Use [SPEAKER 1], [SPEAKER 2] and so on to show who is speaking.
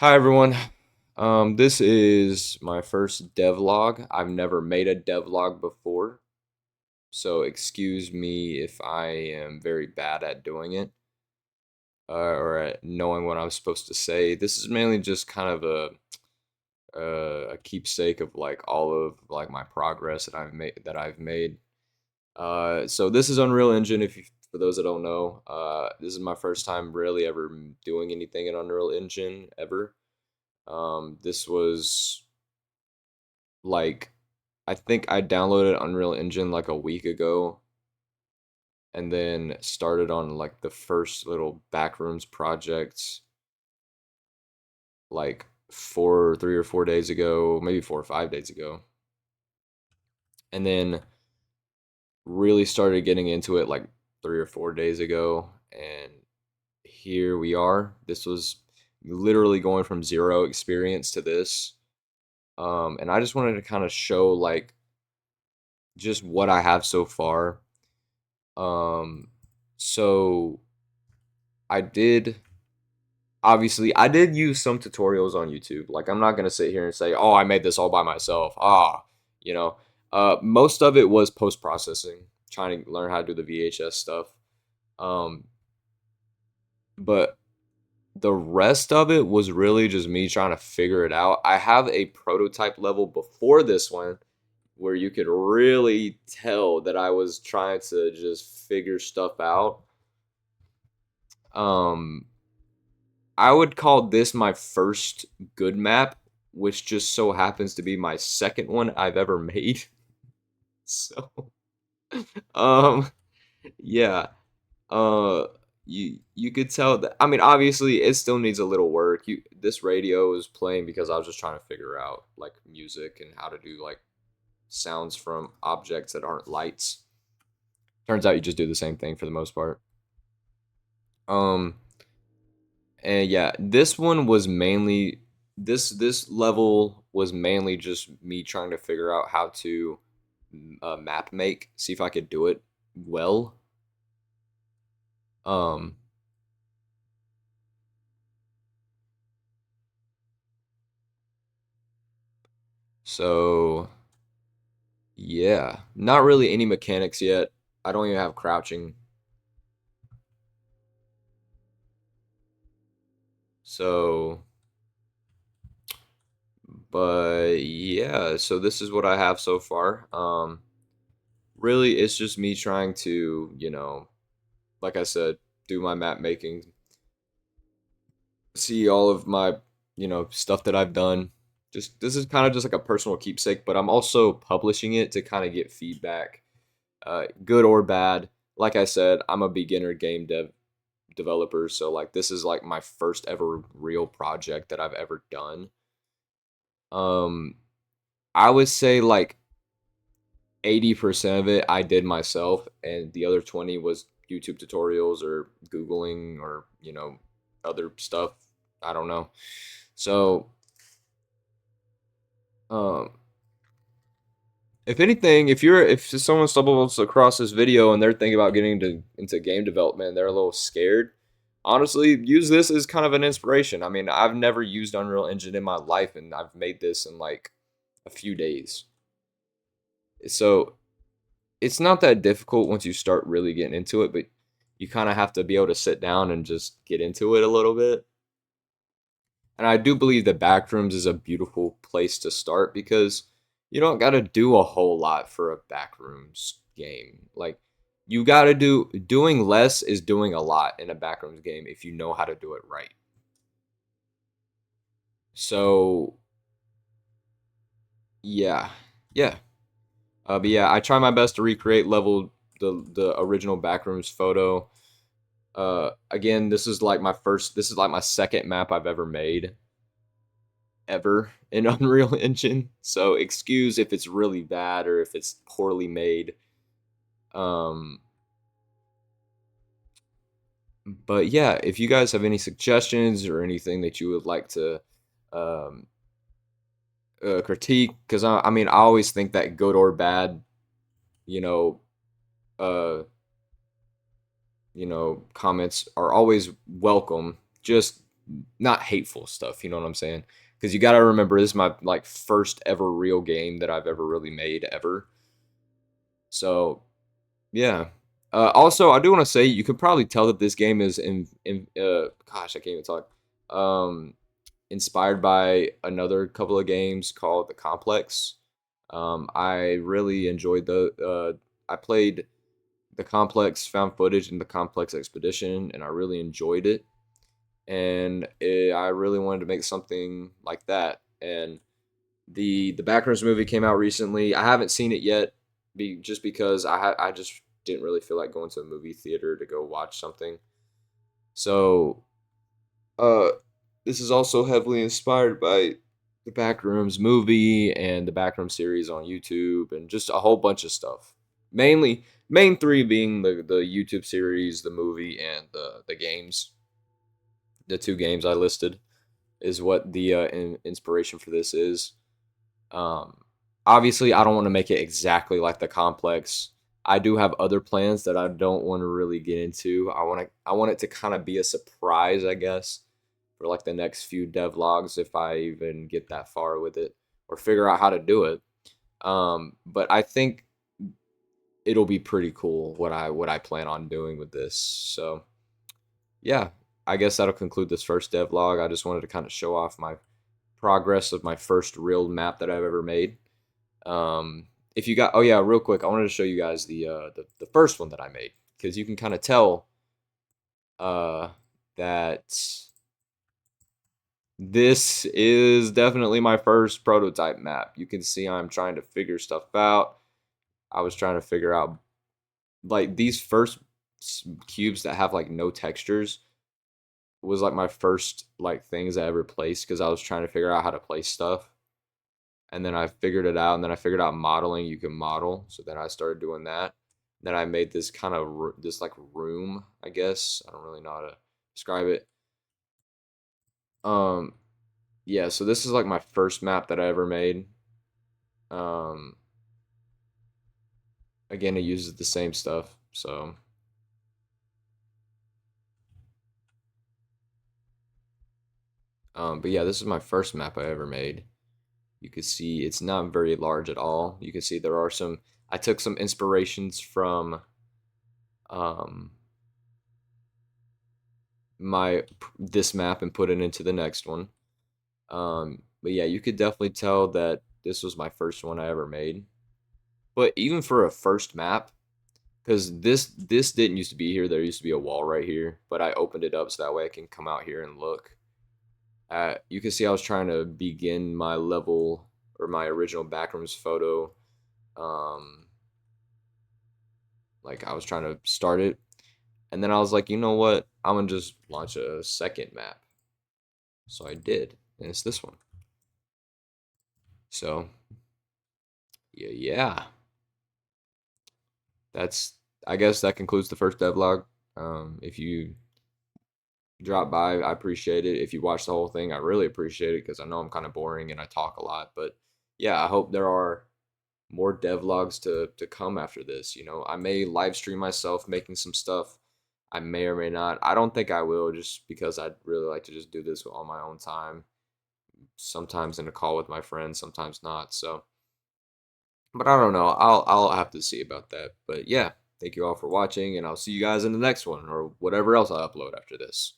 [SPEAKER 1] Hi everyone. This is my first devlog. I've never made a devlog before, so excuse me if I am very bad at doing it or at knowing what I'm supposed to say. This is mainly just kind of a keepsake of like all of like my progress that I've made. So this is Unreal Engine. For those that don't know, this is my first time really ever doing anything in Unreal Engine ever. This was like I think I downloaded Unreal Engine like a week ago and then started on like the first little backrooms projects like 3 or 4 days ago, maybe 4 or 5 days ago. And then really started getting into it like 3 or 4 days ago. And here we are. This was literally going from zero experience to this. And I just wanted to kind of show like just what I have so far. Um, so I did obviously I did use some tutorials on YouTube. Like I'm not gonna sit here and say, oh, I made this all by myself. You know. Most of it was post processing, trying to learn how to do the VHS stuff. Um, but the rest of it was really just me trying to figure it out. I have a prototype level before this one where you could really tell that I was trying to just figure stuff out. Um, I would call this my first good map, which just so happens to be my second one I've ever made. So, um, yeah. Uh, you could tell that. I mean, obviously, it still needs a little work. This radio is playing because I was just trying to figure out like music and how to do like sounds from objects that aren't lights. Turns out you just do the same thing for the most part. Um, and yeah, this one was mainly this level was mainly just me trying to figure out how to map make, see if I could do it well. Um, so yeah, not really any mechanics yet. I don't even have crouching. So, but yeah, so this is what I have so far. Really, it's just me trying to, like I said, do my map making, see all of my, stuff that I've done. Just this is kind of just like a personal keepsake, but I'm also publishing it to kind of get feedback, good or bad. Like I said, I'm a beginner developer, so like this is like my first ever real project that I've ever done. Um, I would say like 80% of it I did myself, and the other 20 was YouTube tutorials or Googling or, other stuff. I don't know. So, um, if anything, if someone stumbles across this video and they're thinking about getting into game development and they're a little scared, honestly, use this as kind of an inspiration. I mean, I've never used Unreal Engine in my life, and I've made this in like a few days. So it's not that difficult once you start really getting into it, but you kind of have to be able to sit down and just get into it a little bit. And I do believe that Backrooms is a beautiful place to start because you don't got to do a whole lot for a Backrooms game. Like you got to doing less is doing a lot in a Backrooms game if you know how to do it right. So, yeah. Yeah. But yeah, I try my best to recreate level the original Backrooms photo. Again, this is like my second map I've ever made ever in Unreal Engine. So excuse if it's really bad or if it's poorly made. Um, but yeah, if you guys have any suggestions or anything that you would like to um, critique, because I mean, I always think that good or bad, you know, uh, comments are always welcome. Just not hateful stuff. You know what I'm saying? Because you got to remember, this is my like first ever real game that I've ever really made ever. So yeah. Also, I do want to say you could probably tell that this game is gosh, I can't even talk. Um, Inspired by another couple of games called The Complex. I really enjoyed I played The Complex Found Footage and The Complex Expedition, and I really enjoyed it. And I really wanted to make something like that. And the Backrooms movie came out recently. I haven't seen it yet, just because I just didn't really feel like going to a movie theater to go watch something. So uh, this is also heavily inspired by the Backrooms movie and the Backrooms series on YouTube and just a whole bunch of stuff. Main three being the YouTube series, the movie, and the games. The two games I listed is what the inspiration for this is. Um, Obviously, I don't want to make it exactly like the complex. I do have other plans that I don't want to really get into. I want it to kind of be a surprise, I guess, for like the next few devlogs if I even get that far with it or figure out how to do it. But I think it'll be pretty cool what I plan on doing with this. So yeah, I guess that'll conclude this first devlog. I just wanted to kind of show off my progress of my first real map that I've ever made. If you got, oh yeah, real quick, I wanted to show you guys the first one that I made because you can kind of tell uh that this is definitely my first prototype map. You can see I'm trying to figure stuff out. I was trying to figure out like these first cubes that have like no textures was like my first like things I ever placed because I was trying to figure out how to place stuff. And then I figured it out, and then I figured out modeling. You can model, so then I started doing that. Then I made this kind of this like room, I guess. I don't really know how to describe it. Um, yeah. So this is like my first map that I ever made. Um, Again, it uses the same stuff. So, but yeah, this is my first map I ever made. You can see it's not very large at all. You can see there are some. I took some inspirations from um my this map and put it into the next one. But yeah, you could definitely tell that this was my first one I ever made. But even for a first map, because this didn't used to be here, there used to be a wall right here, but I opened it up so that way I can come out here and look. You can see I was trying to begin my level or my original backrooms photo. Um, like I was trying to start it, and then I was like, you know what? I'm gonna just launch a second map. So I did, and it's this one. So yeah. That's I guess that concludes the first devlog. If you drop by, I appreciate it. If you watch the whole thing, I really appreciate it because I know I'm kind of boring and I talk a lot. But yeah, I hope there are more devlogs to come after this. You know, I may live stream myself making some stuff. I may or may not. I don't think I will, just because I'd really like to just do this on my own time. Sometimes in a call with my friends, sometimes not. So but I don't know. I'll have to see about that. But yeah, thank you all for watching, and I'll see you guys in the next one or whatever else I upload after this.